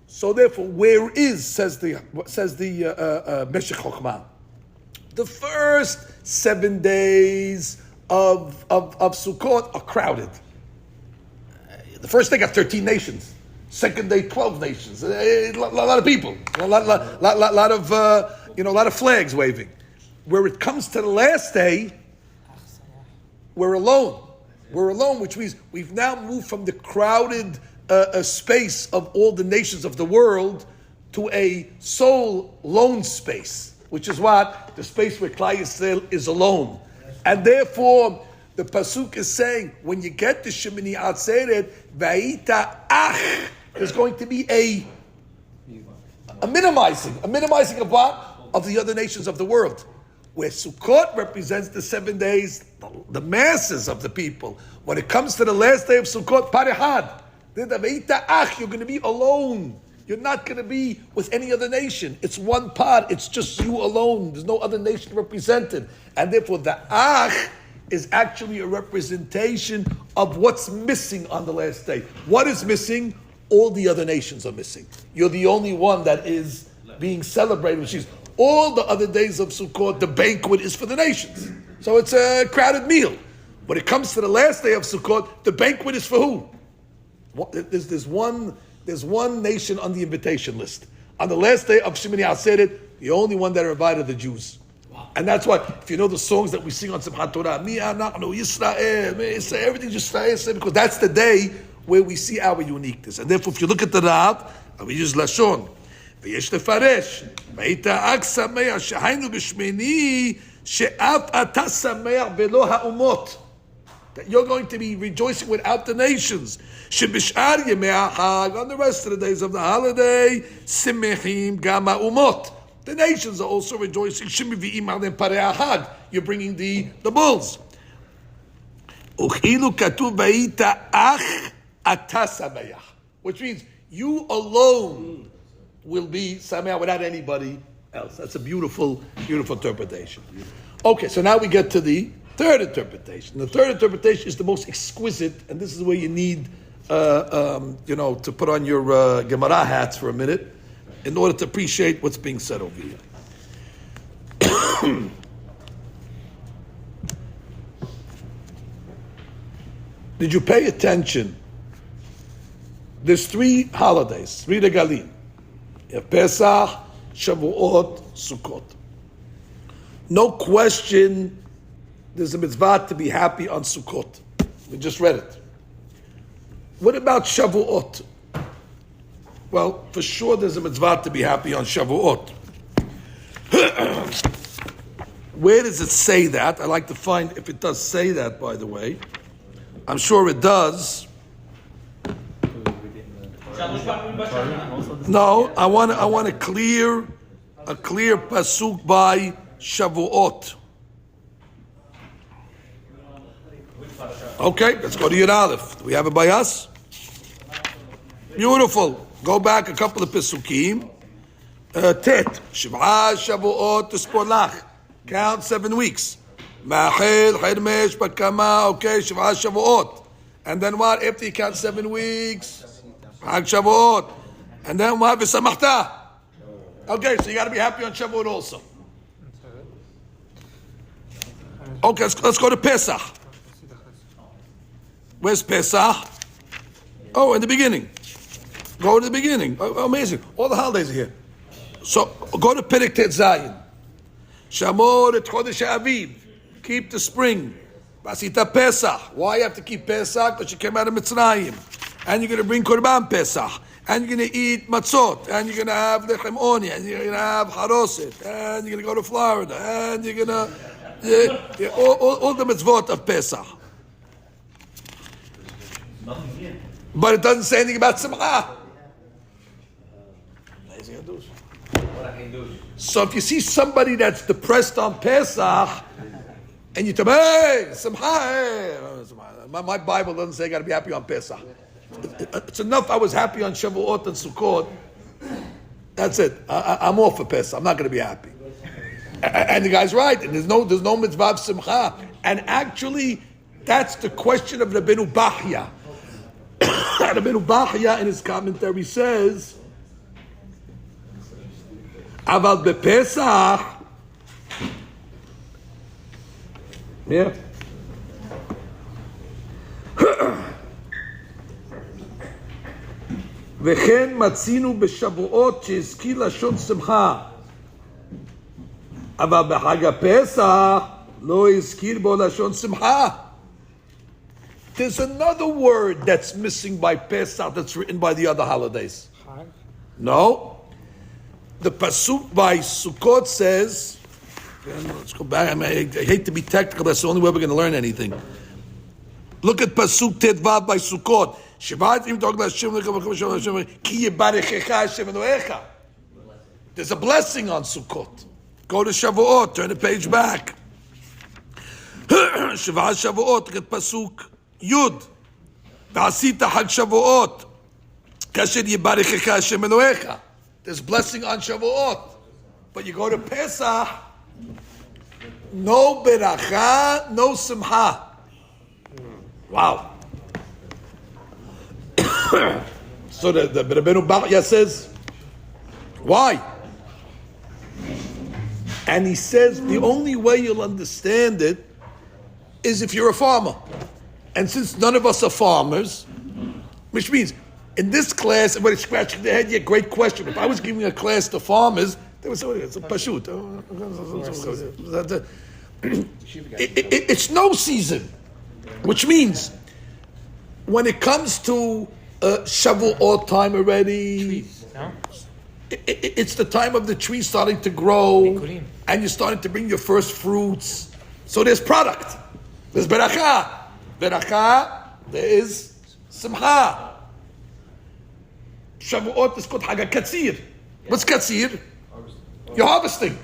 So therefore, where is, says the Meshech Chochmah, the first 7 days of Sukkot are crowded. The first day got 13 nations. Second day, 12 nations. A lot of people. A lot of flags waving. Where it comes to the last day, we're alone. We're alone, which means we've now moved from the crowded space of all the nations of the world to a sole lone space, which is what? The space where Klal Yisrael is alone. And therefore, the pasuk is saying, when you get to Shemini Atzeret, Vayita Ach, there's going to be a minimizing of what? Of the other nations of the world. Where Sukkot represents the 7 days, the masses of the people. When it comes to the last day of Sukkot, Parahad, you're going to be alone. You're not going to be with any other nation. It's one part. It's just you alone. There's no other nation represented. And therefore, the Ach is actually a representation of what's missing on the last day. What is missing? All the other nations are missing. You're the only one that is being celebrated, which is all the other days of Sukkot, the banquet is for the nations. So it's a crowded meal. When it comes to the last day of Sukkot, the banquet is for who? There's one nation on the invitation list. On the last day of Shemini Atzeret, the only one that are invited are the Jews. And that's why, if you know the songs that we sing on Simchat Torah, Mi Anachnu Yisrael, everything's Yisrael, because that's the day where we see our uniqueness. And therefore, if you look at the Rav, we use Lashon, ויש לפרש, והיית אק שמח, שהיינו בשמיני, שאף אתה שמח ולא האומות. That you're going to be rejoicing without the nations. שבשאר ימי החג, on the rest of the days of the holiday, שמחים גם האומות. The nations are also rejoicing. שמביאים עליהם פרי החג. You're bringing the bulls. וכאילו כתוב, והיית אך אתה שמח. Which means, you alone will be Sameach without anybody else. That's a beautiful, beautiful interpretation. Okay, so now we get to the third interpretation. The third interpretation is the most exquisite, and this is where you need, to put on your Gemara hats for a minute in order to appreciate what's being said over here. Did you pay attention? There's 3 holidays, 3 regalim. You have Pesach, Shavuot, Sukkot. No question, there's a mitzvah to be happy on Sukkot. We just read it. What about Shavuot? Well, for sure there's a mitzvah to be happy on Shavuot. Where does it say that? I'd like to find if it does say that, by the way. I'm sure it does. No, I want a clear pasuk by Shavuot. Okay, let's go to Yud Aleph. Do we have it by us? Beautiful. Go back a couple of pasukim. Tet, Shiv'a Shavuot T'Sporlach. Count 7 weeks. Ma'achel, Hermesh, Bakama. Okay, Shiv'a Shavuot. And then what? After you count 7 weeks. Hag Shavuot. And then what? V'samachta. Okay, so you got to be happy on Shavuot also. Okay, let's go to Pesach. Where's Pesach? Oh, in the beginning. Go to the beginning. Oh, amazing. All the holidays are here. So, go to Perek Tet Zayin. Shamor et Chodesh Aviv. Keep the spring. Vasita Pesach. Why you have to keep Pesach? Because you came out of Mitzrayim. And you're going to bring Korban Pesach, and you're going to eat matzot, and you're going to have lechem oni, and you're going to have haroset, and you're going to go to Florida, and you're going to all the mitzvot of Pesach. But it doesn't say anything about Simcha. So if you see somebody that's depressed on Pesach, and you tell them, hey, Simcha, hey. My Bible doesn't say I got to be happy on Pesach. It's enough I was happy on Shavuot and Sukkot. That's it. I'm off for Pesach. I'm not going to be happy. And the guy's right. And there's no mitzvah of Simcha. And actually, that's the question of Rabbeinu Bachya. Rabbeinu Bachya in his commentary says, Aval bePesach. Yeah. וכן מצינו בשבועות שהזכיר לשון שמחה, אבל בחג הפסח לא הזכיר בו לשון שמחה. There's another word that's missing by Pesach that's written by the other holidays. No. The pasuk by Sukkot says, Let's go back. I hate to be technical. That's the only way we're going to learn anything. Look at Pasuk Tetvav by Sukkot. There's a blessing on Sukkot. Go to Shavuot. Turn the page back. Shavuot. Look at Pasuk Yud. V'asita Hag Shavuot. Kasher Yibarechecha Hashem Elohecha. There's blessing on Shavuot. But you go to Pesach, no beracha, no simcha. Wow. So the Rabbeinu Bachya says, why? And he says the only way you'll understand it is if you're a farmer. And since none of us are farmers, which means in this class, everybody's scratching their head, yeah, great question. If I was giving a class to farmers, they would say, it's a pashut. It's no season. Which means, when it comes to Shavuot time already, it's the time of the tree starting to grow, and you're starting to bring your first fruits. So there's product. There's beracha. Beracha, there is simcha. Shavuot is called Hag HaKatzir. What's Katzir? You're harvesting.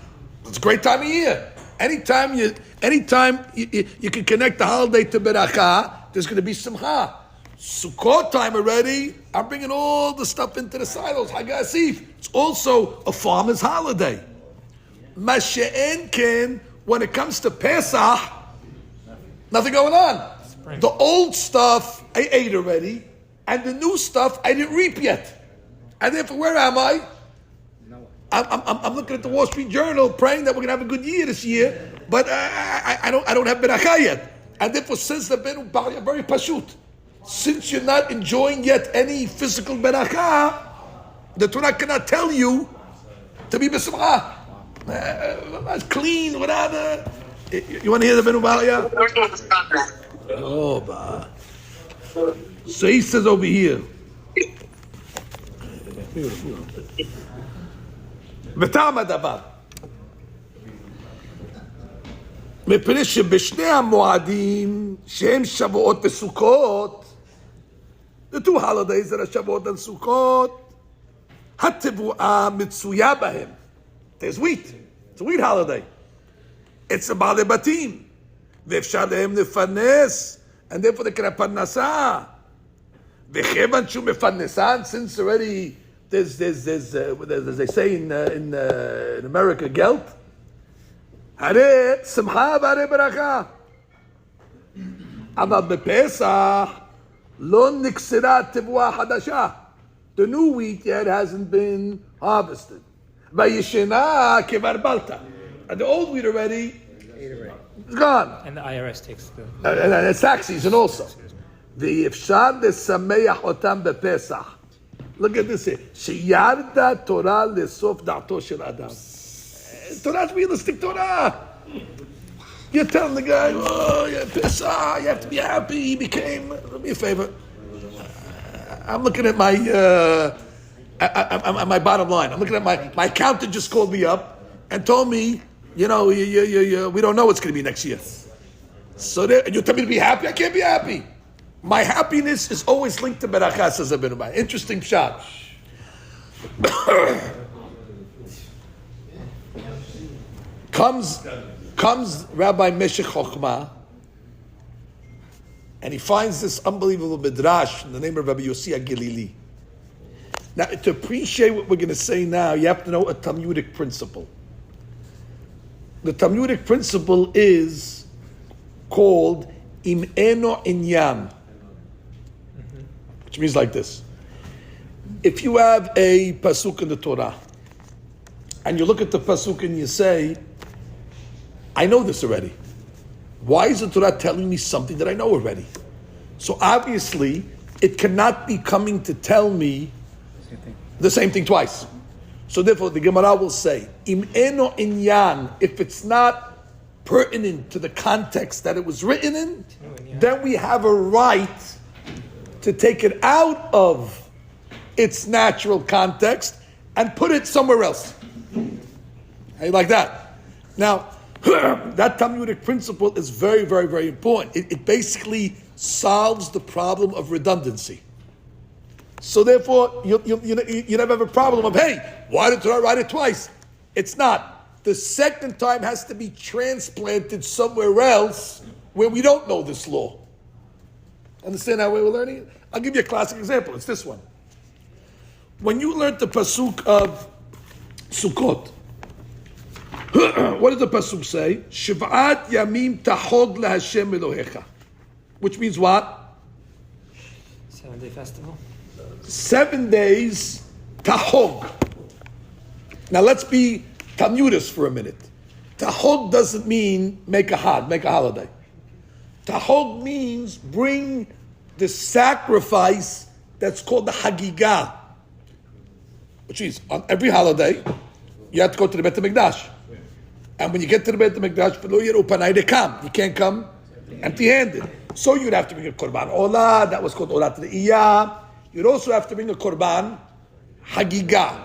It's a great time of year. Anytime you can connect the holiday to beracha, there's going to be simcha. Sukkot time already, I'm bringing all the stuff into the silos. Hag HaAsif. It's also a farmer's holiday. Mashe'en ken, when it comes to Pesach, nothing going on. Spring. The old stuff I ate already, and the new stuff I didn't reap yet. And therefore, where am I? I'm looking at the Wall Street Journal, praying that we're going to have a good year this year, but I don't have beracha yet. And therefore, says the Benu Bachya, very pashut. Since you're not enjoying yet any physical beracha, the Torah cannot tell you to be b'simcha. That's clean, whatever. You want to hear the Benu Bachya? Oh, bah. So he says over here. וטעם הדבר, מפני שבשני המועדים שהם שבועות וסוכות, the two holidays that are שבועות and סוכות, התבואה מצויה בהם. There's wheat. It's a wheat holiday. It's בעלי בתים. ואפשר להם לפרנס, and therefore they can have פרנסה. וכיוון שהוא מפרנסן, since already there's as they say in America, gelt. הרי שמחה והרי ברכה. אבל בפסח לא נקצרה תבואה חדשה. The new wheat yet hasn't been harvested. וישנה כבר בלטה. And the old wheat already is gone. And the IRS takes the... And it's tax season also. ואפשר לשמח אותם בפסח. Look at this here. שירדה תורה לסוף דעתו של אדם. Torah's realistic Torah. You're telling the guy, oh, you're pissed, you have to be happy. He became, do me a favor. I'm looking at my my bottom line. I'm looking at my accountant just called me up and told me, we don't know what's going to be next year. So you tell me to be happy? I can't be happy. My happiness is always linked to beracha, says Rabbi Eli. Interesting shot. Comes Rabbi Meshech Chochmah, and he finds this unbelievable midrash in the name of Rabbi Yossi Gilili. Now, to appreciate what we're going to say now, you have to know a Talmudic principle. The Talmudic principle is called Im Eno Inyan, which means like this. If you have a pasuk in the Torah, and you look at the pasuk and you say, I know this already. Why is the Torah telling me something that I know already? So obviously, it cannot be coming to tell me the same thing twice. So therefore, the Gemara will say, Im eno inyan, if it's not pertinent to the context that it was written in, then we have a right to take it out of its natural context and put it somewhere else. How you like that? Now, That Talmudic principle is very, very, very important. It basically solves the problem of redundancy. So therefore, you never have a problem of, hey, why did Torah write it twice? It's not. The second time has to be transplanted somewhere else where we don't know this law. Understand how we're learning it? I'll give you a classic example. It's this one. When you learned the pasuk of Sukkot, what does the pasuk say? Shiv'at yamim tahog laHashem Elohecha. Which means what? 7-day festival. 7 days tahog. Now let's be Talmudists for a minute. Tahog doesn't mean make a holiday. Tahog means bring the sacrifice that's called the Hagigah. Which means on every holiday, you have to go to the Beit HaMikdash. And when you get to the Beit HaMikdash, you can't come empty-handed. So you'd have to bring a Korban Olah, that was called Olah Te'iyah. You'd also have to bring a Korban Hagigah.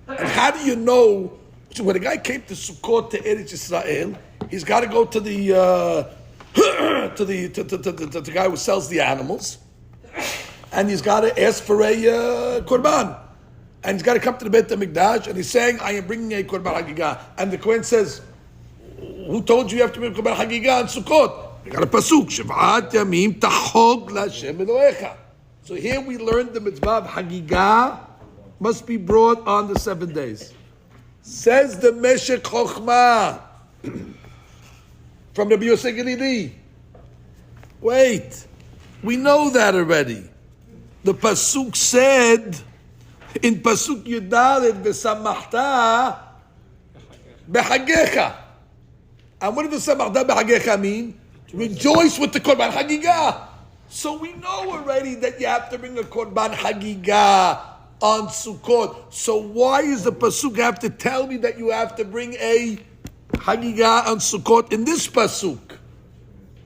And how do you know? So when a guy came to Sukkot to Eretz Yisrael, he's got to go to the to the guy who sells the animals, and he's got to ask for a Korban. And he's got to come to the Beit HaMikdash, and he's saying, I am bringing a Korban Hagigah. And the Kohen says, who told you have to bring a Korban Hagigah on Sukkot? You got a pasuk, Shiv'at Yamim Tahog LaHashem Elohecha. So here we learned the mitzvah of Hagigah must be brought on the 7 days. Says the Meshech Chochmah from Rabbi Yosef Galili. Wait, we know that already. The pasuk said in pasuk Yudalet v'samachta b'chagecha. And what does v'samachta b'chagecha mean? Rejoice with the Korban Hagigah. So we know already that you have to bring a Korban Hagigah on Sukkot. So why is the pasuk have to tell me that you have to bring a Hagigah on Sukkot in this pasuk?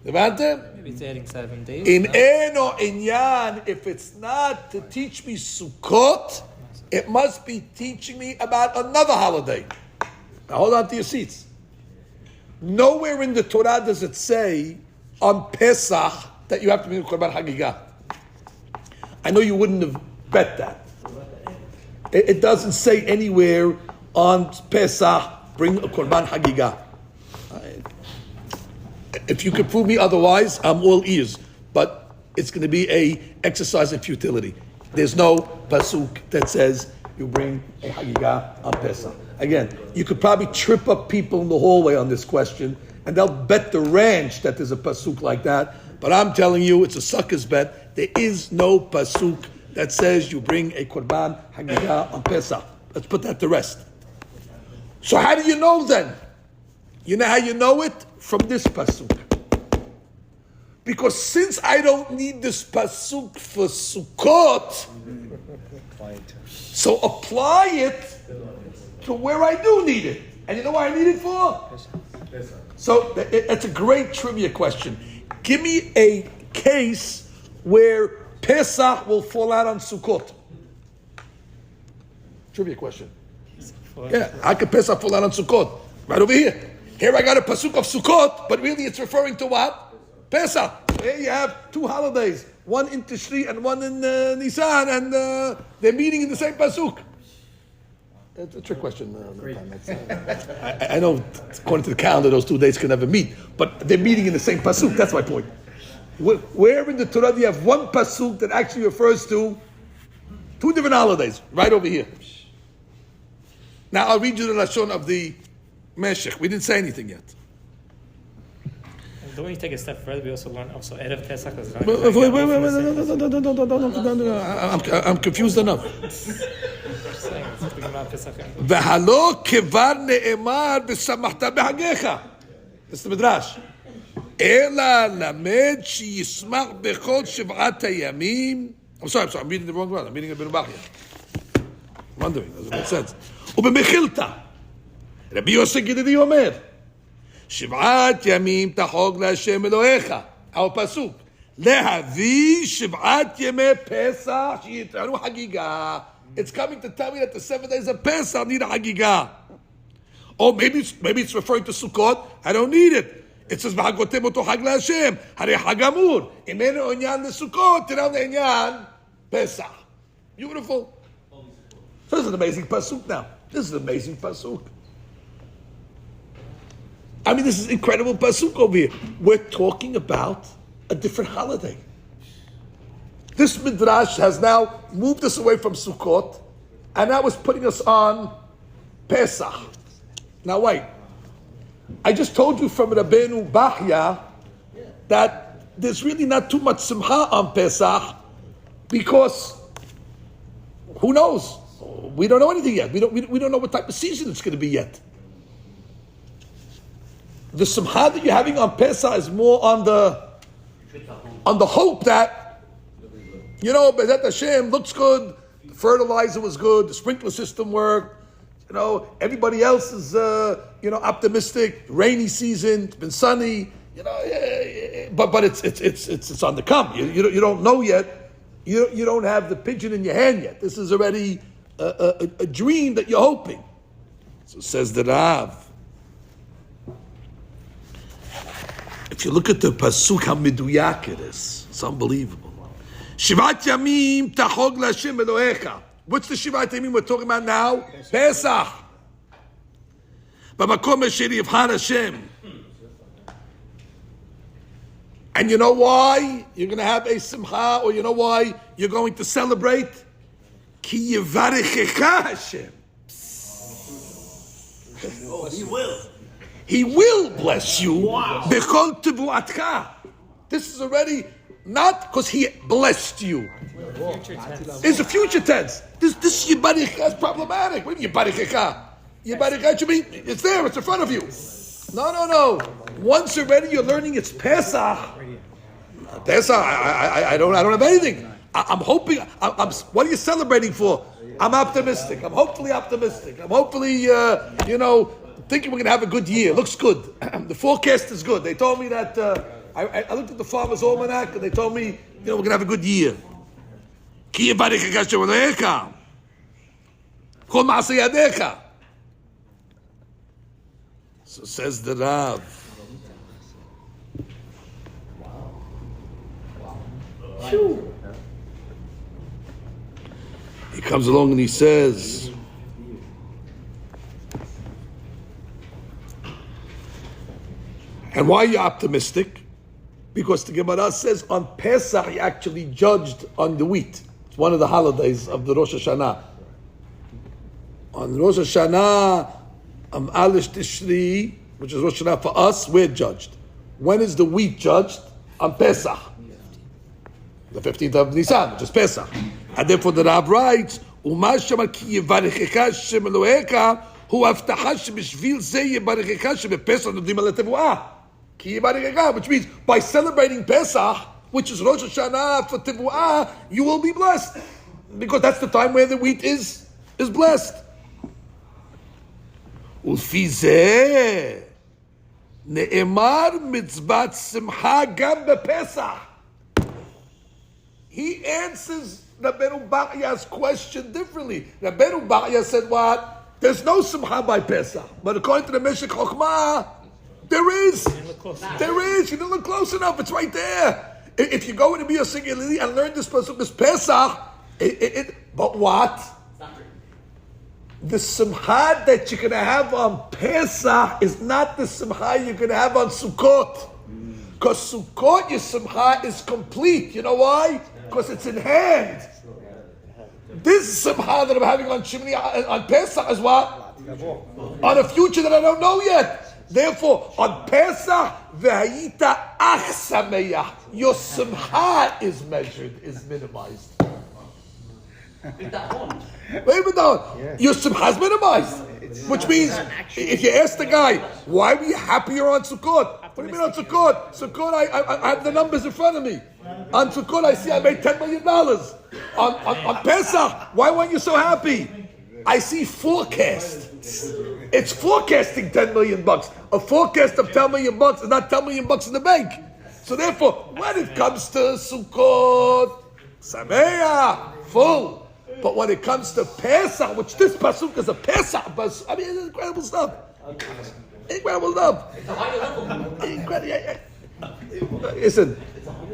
Maybe it's adding 7 days. In Eno Inyan, if it's not to teach me Sukkot, it must be teaching me about another holiday. Now hold on to your seats. Nowhere in the Torah does it say on Pesach that you have to bring a Korban Hagigah. I know you wouldn't have bet that. It doesn't say anywhere on Pesach, bring a Korban Hagigah. If you could prove me otherwise, I'm all ears. But it's going to be a exercise in futility. There's no pasuk that says you bring a Hagigah on Pesach. Again, you could probably trip up people in the hallway on this question, and they'll bet the ranch that there's a pasuk like that. But I'm telling you, it's a sucker's bet. There is no pasuk that says you bring a Korban Hagigah on Pesach. Let's put that to rest. So how do you know then? You know how you know it? From this pasuk. Because since I don't need this pasuk for Sukkot, so apply it to where I do need it. And you know what I need it for? So that's a great trivia question. Give me a case where Pesach will fall out on Sukkot. Trivia question. Yeah, how can Pesach fall out on Sukkot? Right over here. Here I got a pasuk of Sukkot, but really it's referring to what? Pesach. Here you have two holidays, one in Tishri and one in Nisan, and they're meeting in the same pasuk. It's a trick question. I know, according to the calendar, those 2 days can never meet, but they're meeting in the same pasuk. That's my point. Where in the Torah do you have one pasuk that actually refers to two different holidays? Right over here. Now I'll read you the lashon of the Meshech. We didn't say anything yet. Don't we take a step further? We also learn also Erev Pesach. I'm confused enough. V'halo kevar ne'emar v'samachta b'hagecha. This is the Midrash. Ela lamed sheyismach bechol shiv'at hayamim. I'm sorry, I'm reading the wrong one. I'm reading a Berubachia. I'm wondering, doesn't make sense. ובמחילתא, רבי יוסף גלילי אומר, 7 ימים תחוג להשם אלוהיך, our pasuk, להביא 7 ימי פסח שיטענו חגיגה. It's coming to tell me that the 7 days of Pesach need a חגיגה. Or maybe it's referring to Sukkot. I don't need it. It says v'hagotem oto Hag LaHashem. Harei Hag Amur. Imenu Inyan LeSukkot. Tirau Inyan Pesach. Beautiful. So this is an amazing pasuk now. This is an amazing pasuk. I mean, this is incredible pasuk over here. We're talking about a different holiday. This midrash has now moved us away from Sukkot, and now it's putting us on Pesach. Now wait, I just told you from Rabbeinu Bachya that there's really not too much simcha on Pesach because who knows? We don't know anything yet. We don't know what type of season it's going to be yet. The simcha that you're having on Pesach is more on the hope that, B'ezrat Hashem looks good, the fertilizer was good, the sprinkler system worked, everybody else is, optimistic, rainy season, it's been sunny, but it's on the come. You don't know yet. You don't have the pigeon in your hand yet. This is already a dream that you're hoping. So says the Rav. If you look at the pasuk, how miduyak it is, it's unbelievable. Shivat Yamim Tahog LaHashem Elohecha. What's the Shivat Yamim we're talking about now? Pesach. B'makom asher yivchar Hashem. And you know why you're going to have a simcha, or you know why you're going to celebrate? Ki yivarechecha Hashem. Oh, He will. He will bless you. Bechol tevuatcha. This is already not because He blessed you. It's a future tense. This yivarechecha is problematic. What do you mean yivarechecha? Yivarechecha should be, it's there, it's in front of you. No. Once already you're learning it's Pesach. Pesach, I don't have anything. I'm hoping. What are you celebrating for? I'm optimistic. I'm hopefully optimistic. I'm hopefully, thinking we're going to have a good year. Looks good. The forecast is good. They told me that. I looked at the Farmer's Almanac and they told me, we're going to have a good year. So says the Rav. He comes along and he says, and why are you optimistic? Because the Gemara says on Pesach he actually judged on the wheat. It's one of the holidays of the Rosh Hashanah. On Rosh Hashanah, Alish Tishri, which is Rosh Hashanah for us, we're judged. When is the wheat judged? On Pesach. The 15th of Nisan, which is Pesach. And therefore the Rav writes, Uma shama ki yivarechecha Hashem Elohecha, hu avtacha shebishvil zeh yivarechecha shebepesach nodim al tevuah. Ki yivarechecha, which means by celebrating Pesach, which is Rosh Hashanah for tevuah, you will be blessed. Because that's the time where the wheat is blessed. Ufi zeh ne'emar mitzvat simcha gam bepesach. He answers Rabbeinu Bachya's question differently. Rabbeinu Bachya said what? There's no simcha by Pesach. But according to the Meshech Chochmah, there is. There is. You didn't look close enough. It's right there. If you go into be a singularity and learn this Pesach, but what? The simcha that you're going to have on Pesach is not the simcha you're going to have on Sukkot. Because Sukkot, your simcha is complete. You know why? Because it's in hand. This simcha that I'm having on Shemini, on Pesach is what? On a future that I don't know yet. Therefore, on Pesach, v'hayita ach sameach. Your simcha is measured, is minimized. Wait a minute. Your simcha is minimized. Which means, if you ask the guy, why were you happier on Sukkot? What do you mean on Sukkot? Sukkot, I have the numbers in front of me. On Sukkot, I see I made $10 million. On Pesach, why weren't you so happy? I see forecast. It's forecasting $10 million. A forecast of $10 million is not $10 million in the bank. So therefore, when it comes to Sukkot, Sameach, full. But when it comes to Pesach, which this pasuk is a Pesach pasuk, I mean, it's incredible stuff. Incredible love. It's a higher level. Listen,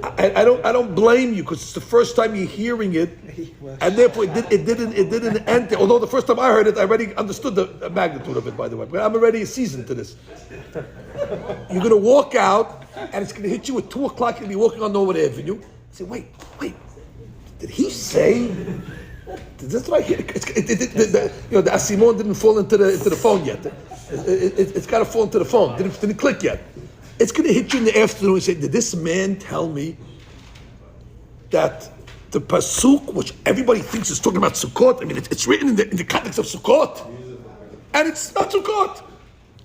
I don't blame you because it's the first time you're hearing it, and therefore it didn't enter. Although the first time I heard it, I already understood the magnitude of it. By the way, but I'm already seasoned to this. You're gonna walk out, and it's gonna hit you at 2:00. You're gonna be walking on Norwood Avenue. Say, wait, did he say? That's what I hear. The asimon didn't fall into the phone yet. It's got to fall into the phone. Didn't click yet. It's going to hit you in the afternoon and say, did this man tell me that the pasuk, which everybody thinks is talking about Sukkot, I mean, it's written in the context of Sukkot, and it's not Sukkot.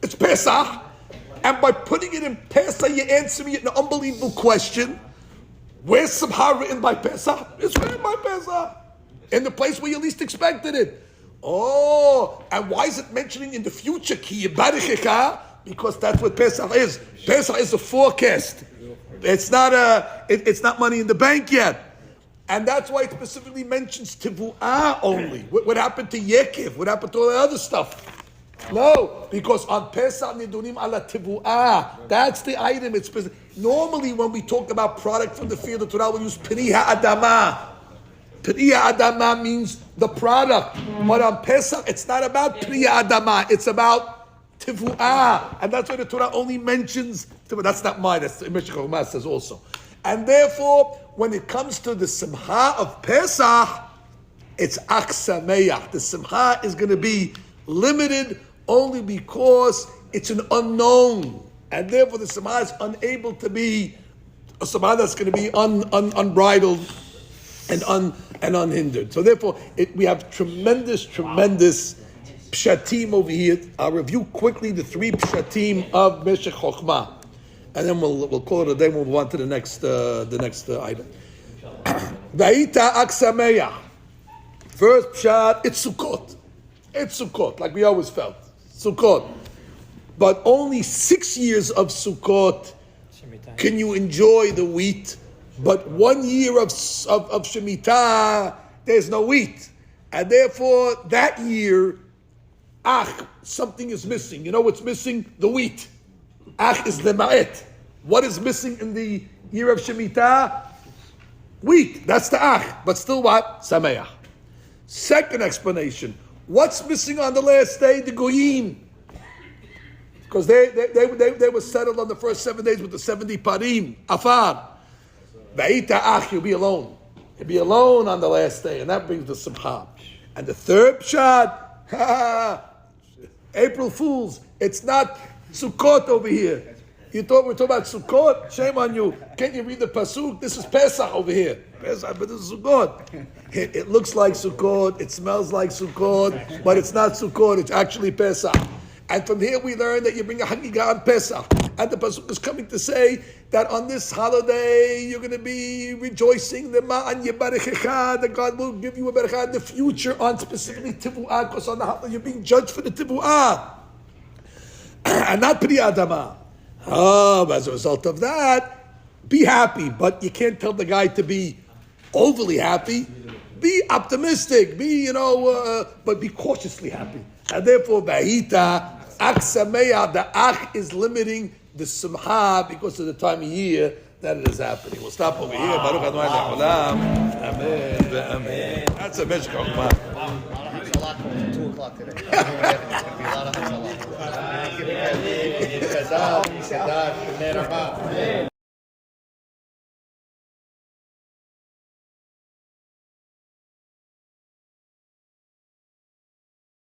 It's Pesach, and by putting it in Pesach, you answer me an unbelievable question. Where's Simcha written by Pesach? It's written by Pesach. In the place where you least expected it. Oh, and why is it mentioning in the future? Ki yibarechecha? Because that's what Pesach is. Pesach is a forecast. It's not money in the bank yet. And that's why it specifically mentions Tivu'ah only. What happened to Yekiv? What happened to all the other stuff? No, because on Pesach nidunim ala Tivu'ah. That's the item. It's normally when we talk about product from the field of Torah, we use Peri Ha'adamah. Peri Ha'adamah means the product. But on Pesach, it's not about Peri Ha'adamah. It's about Tivu'ah. And that's why the Torah only mentions Tivu'ah. That's not mine. That's the Meshech HaMas says also. And therefore, when it comes to the Simcha of Pesach, it's Ach Sameach. The Simcha is going to be limited only because it's an unknown. And therefore, the Simcha is unable to be a Simcha that's going to be unbridled and unhindered. So therefore, we have tremendous pshatim over here. I'll review quickly the 3 pshatim of Meshech Chochmah, and then we'll call it a day. We'll move on to the next item. Vayita Aksameya. First pshat, it's Sukkot. It's Sukkot, like we always felt. Sukkot. But only 6 years of Sukkot can you enjoy the wheat. But 1 year of Shemitah, there's no wheat. And therefore, that year, something is missing. You know what's missing? The wheat. Is the ma'et. What is missing in the year of Shemitah? Wheat. That's the But still what? Sameach. Second explanation. What's missing on the last day? The Goyim. Because they were settled on the first 7 days with the 70 parim. Afar. You'll be alone. You'll be alone on the last day, and that brings the Simcha. And the third pshat, April Fools. It's not Sukkot over here. You thought we're talking about Sukkot? Shame on you. Can't you read the pasuk? This is Pesach over here. Pesach, but this is Sukkot. It looks like Sukkot. It smells like Sukkot, but it's not Sukkot. It's actually Pesach. And from here we learn that you bring a Hagigah on Pesach. And the pasuk is coming to say that on this holiday you're going to be rejoicing that God will give you a beracha in the future on specifically Tivu'ah, because on the holiday you're being judged for the Tivu'ah and not Pri Adama. As a result of that, be happy, but you can't tell the guy to be overly happy. Be optimistic, but be cautiously happy. And therefore, Bahita, Ach Sameach, the Ach is limiting the Simcha because of the time of year that it is happening. We'll stop over here. Baruch Adonai Le'olam. Amen. Amen. That's a Meshech Chochmah. It's a lot for 2 o'clock today. It's going to be a lot of Hashgalah.